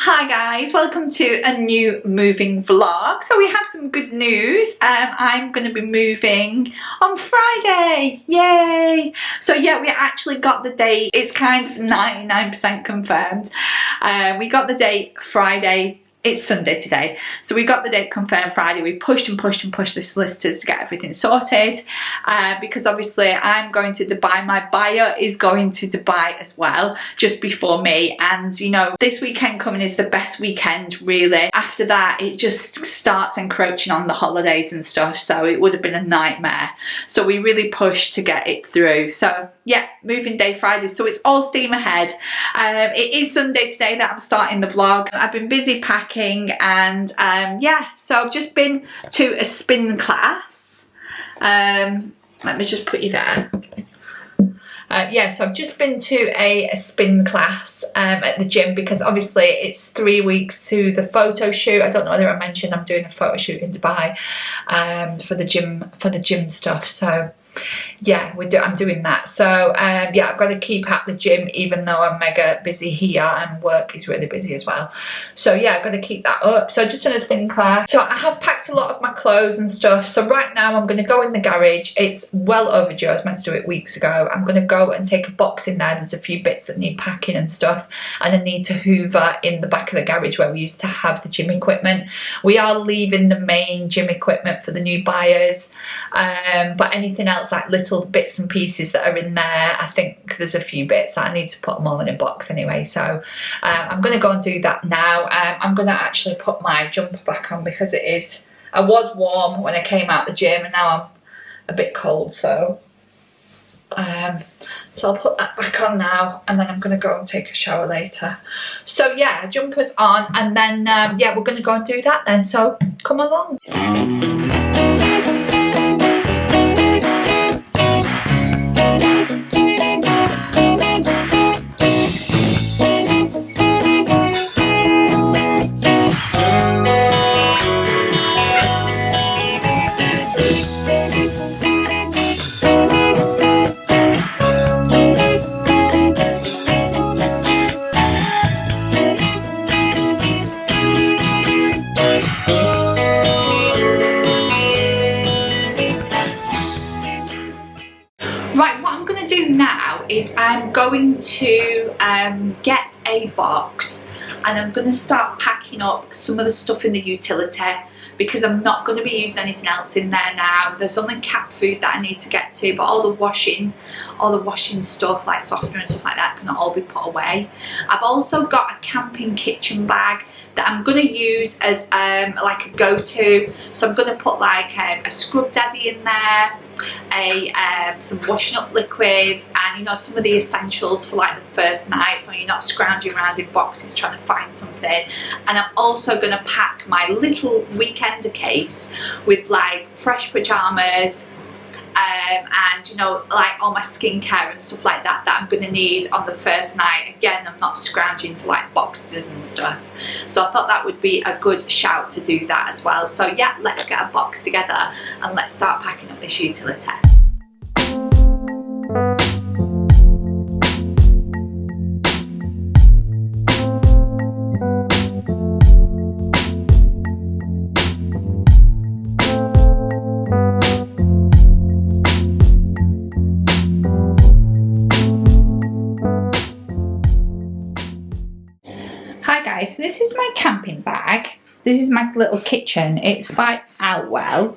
Hi guys, welcome to a new moving vlog. So we have some good news. I'm going to be moving on Friday. Yay! So yeah, we actually got the date. It's kind of 99% confirmed. We got the date Friday. It's Sunday today, so we got the date confirmed Friday. We pushed and pushed and pushed the solicitors to get everything sorted because obviously I'm going to Dubai. My buyer is going to Dubai as well, just before me, and you know, this weekend coming is the best weekend really. After that it just starts encroaching on the holidays and stuff, so it would have been a nightmare. So we really pushed to get it through. So yeah, moving day Friday, so it's all steam ahead. It is Sunday today that I'm starting the vlog. I've been busy packing and yeah, so I've just been to a spin class. Let me just put you there. Yeah, so I've just been to a spin class at the gym because obviously it's 3 weeks to the photo shoot. I don't know whether I mentioned I'm doing a photo shoot in Dubai for the gym stuff. So yeah, I'm doing that. So yeah, I've got to keep at the gym even though I'm mega busy here and work is really busy as well. So yeah, I've got to keep that up. So just done a spin class. So I have packed a lot of my clothes and stuff. So right now I'm going to go in the garage. It's well overdue. I was meant to do it weeks ago. I'm going to go and take a box in there. There's a few bits that need packing and stuff, and I need to hoover in the back of the garage where we used to have the gym equipment. We are leaving the main gym equipment for the new buyers, but anything else like little bits and pieces that are in there, I think there's a few bits I need to put them all in a box anyway. So I'm going to go and do that now. I'm going to actually put my jumper back on because I was warm when I came out the gym and now I'm a bit cold, so I'll put that back on now and then I'm going to go and take a shower later. So yeah, jumper's on and then yeah, we're going to go and do that then, so come along. I'm going to get a box and I'm going to start packing up some of the stuff in the utility because I'm not going to be using anything else in there now. There's only cat food that I need to get to, but all the washing stuff like softener and stuff like that can all be put away. I've also got a camping kitchen bag that I'm going to use as like a go-to. So I'm going to put like a scrub daddy in there, some washing up liquids, and you know, some of the essentials for like the first night, so you're not scrounging around in boxes trying to find something. And I'm also going to pack my little weekender case with like fresh pajamas, and you know, like all my skincare and stuff like that I'm going to need on the first night. Again, I'm not scrounging for like boxes and stuff, so I thought that would be a good shout to do that as well. So yeah, let's get a box together and let's start packing up this utility. So this is my camping bag. This is my little kitchen. It's by Outwell.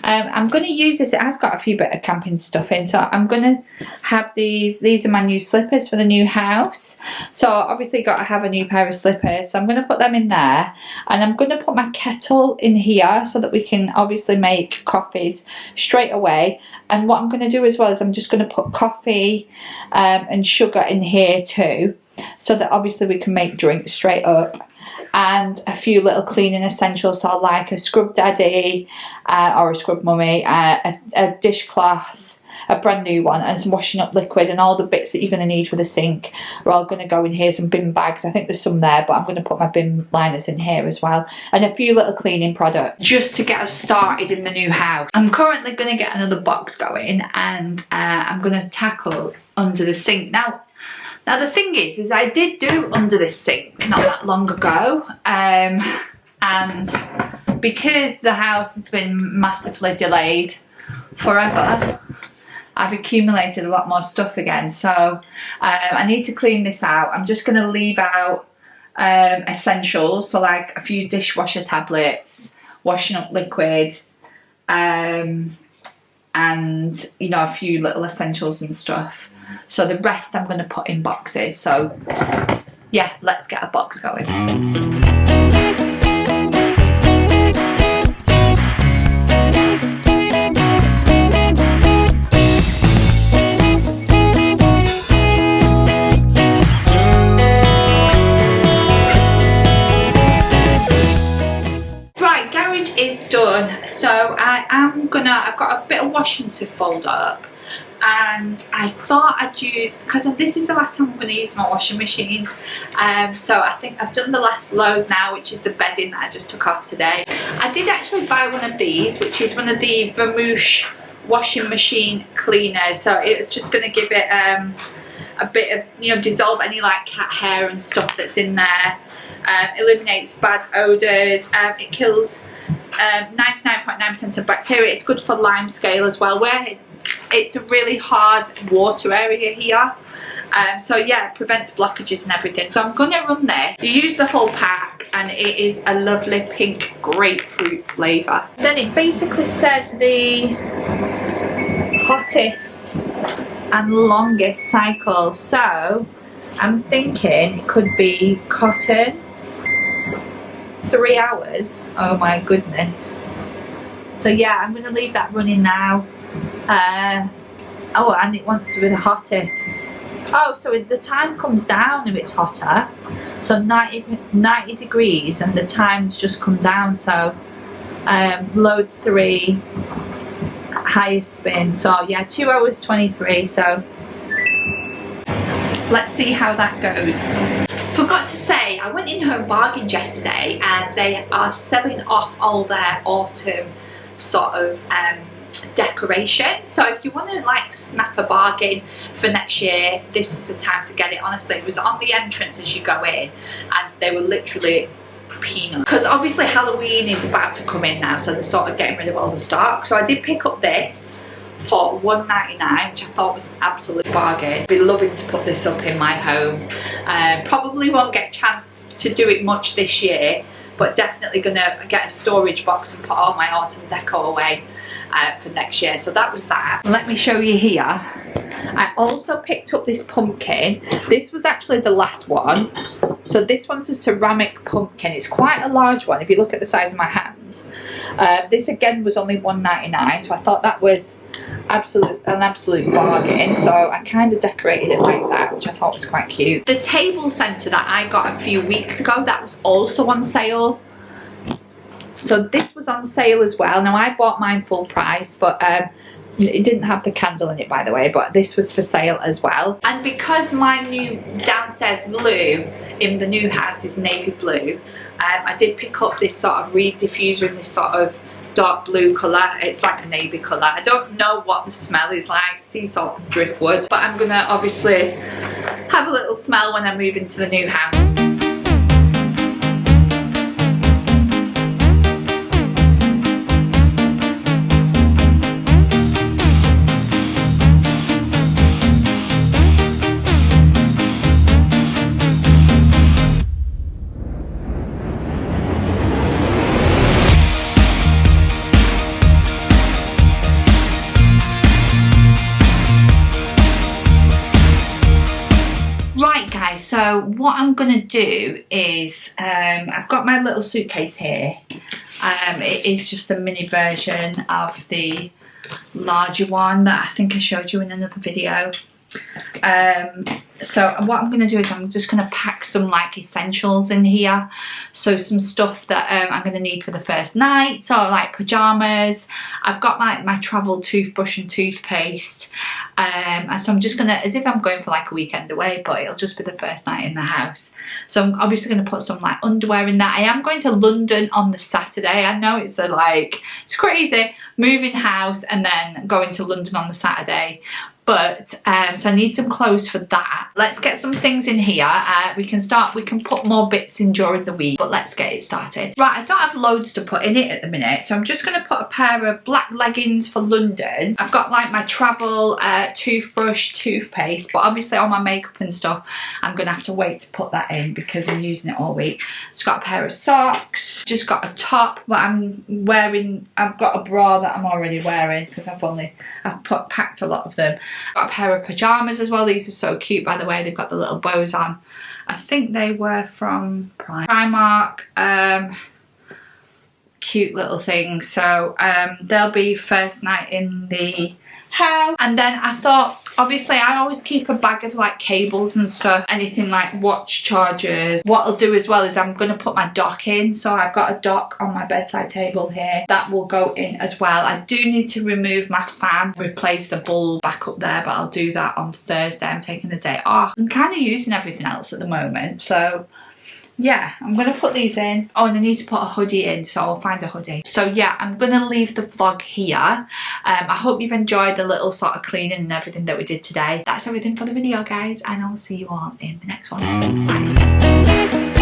I'm going to use this. It has got a few bit of camping stuff in, so I'm going to have these. These are my new slippers for the new house. So obviously got to have a new pair of slippers. So I'm going to put them in there, and I'm going to put my kettle in here so that we can obviously make coffees straight away. And what I'm going to do as well is I'm just going to put coffee and sugar in here too, so that obviously we can make drinks straight up. And a few little cleaning essentials, so like a scrub daddy or a scrub mummy, a dishcloth, a brand new one, and some washing up liquid, and all the bits that you're going to need for the sink are all going to go in here. Some bin bags, I think there's some there, but I'm going to put my bin liners in here as well, and a few little cleaning products just to get us started in the new house. I'm currently going to get another box going, and I'm going to tackle under the sink. Now Now the thing is I did do under this sink not that long ago, and because the house has been massively delayed forever, I've accumulated a lot more stuff again. So I need to clean this out. I'm just going to leave out essentials, so like a few dishwasher tablets, washing up liquid, and you know, a few little essentials and stuff. So the rest I'm going to put in boxes. So yeah, let's get a box going. Right, garage is done. So I've got a bit of washing to fold up. And I thought I'd use, because this is the last time I'm going to use my washing machine, so I think I've done the last load now, which is the bedding that I just took off today. I did actually buy one of these, which is one of the Vermouche washing machine cleaners. So it's just going to give it a bit of, you know, dissolve any like cat hair and stuff that's in there. Eliminates bad odours. It kills 99.9% of bacteria. It's good for lime scale as well, where it's a really hard water area here, so yeah, it prevents blockages and everything. So I'm gonna run this. You use the whole pack and it is a lovely pink grapefruit flavour. Then it basically said the hottest and longest cycle, so I'm thinking it could be cotton. 3 hours, oh my goodness. So yeah, I'm gonna leave that running now. Oh, and it wants to be the hottest. Oh, so the time comes down if it's hotter. So 90 degrees and the time's just come down. So load 3, highest spin. So yeah, 2 hours 23. So let's see how that goes. Forgot to say, I went in Home Bargains yesterday and they are selling off all their autumn sort of decoration. So if you want to like snap a bargain for next year, this is the time to get it. Honestly, it was on the entrance as you go in and they were literally peanuts, because obviously Halloween is about to come in now, so they're sort of getting rid of all the stock. So I did pick up this for $1.99, which I thought was an absolute bargain. I'd be loving to put this up in my home. Probably won't get a chance to do it much this year, but definitely gonna get a storage box and put all my autumn decor away for next year. So that was that. Let me show you here. I also picked up this pumpkin. This was actually the last one. So this one's a ceramic pumpkin. It's quite a large one if you look at the size of my hand. This again was only $1.99, so I thought that was an absolute bargain. So I kind of decorated it like that, which I thought was quite cute. The table centre that I got a few weeks ago, that was also on sale. So this was on sale as well. Now I bought mine full price, but it didn't have the candle in it, by the way, but this was for sale as well. And because my new downstairs loo in the new house is navy blue, I did pick up this sort of reed diffuser in this sort of dark blue colour. It's like a navy colour. I don't know what the smell is like, sea salt and driftwood, but I'm gonna obviously have a little smell when I move into the new house. So what I'm gonna do is, I've got my little suitcase here. It is just a mini version of the larger one that I think I showed you in another video. So what I'm gonna do is I'm just gonna pack some like essentials in here. So some stuff that I'm gonna need for the first night, so like pajamas. I've got my travel toothbrush and toothpaste. And so I'm just gonna, as if I'm going for like a weekend away, but it'll just be the first night in the house. So I'm obviously gonna put some like underwear in that. I am going to London on the Saturday. I know it's it's crazy, moving house and then going to London on the Saturday. But so I need some clothes for that. Let's get some things in here. We can put more bits in during the week, but let's get it started. Right, I don't have loads to put in it at the minute, so I'm just going to put a pair of black leggings for London. I've got like my travel toothbrush, toothpaste, but obviously all my makeup and stuff I'm going to have to wait to put that in because I'm using it all week. Just got a pair of socks, just got a top, but I'm wearing, I've got a bra that I'm already wearing because I've packed a lot of them. Got a pair of pyjamas as well. These are so cute, by the way. They've got the little bows on. I think they were from Primark. Cute little things. So they'll be first night in the house. And then I thought, obviously I always keep a bag of like cables and stuff, anything like watch chargers. What I'll do as well is I'm going to put my dock in. So I've got a dock on my bedside table here that will go in as well. I do need to remove my fan, replace the bulb back up there, but I'll do that on Thursday. I'm taking the day off. I'm kind of using everything else at the moment, so yeah, I'm going to put these in. Oh, and I need to put a hoodie in, so I'll find a hoodie. So yeah, I'm going to leave the vlog here. I hope you've enjoyed the little sort of cleaning and everything that we did today. That's everything for the video, guys, and I'll see you all in the next one. Bye.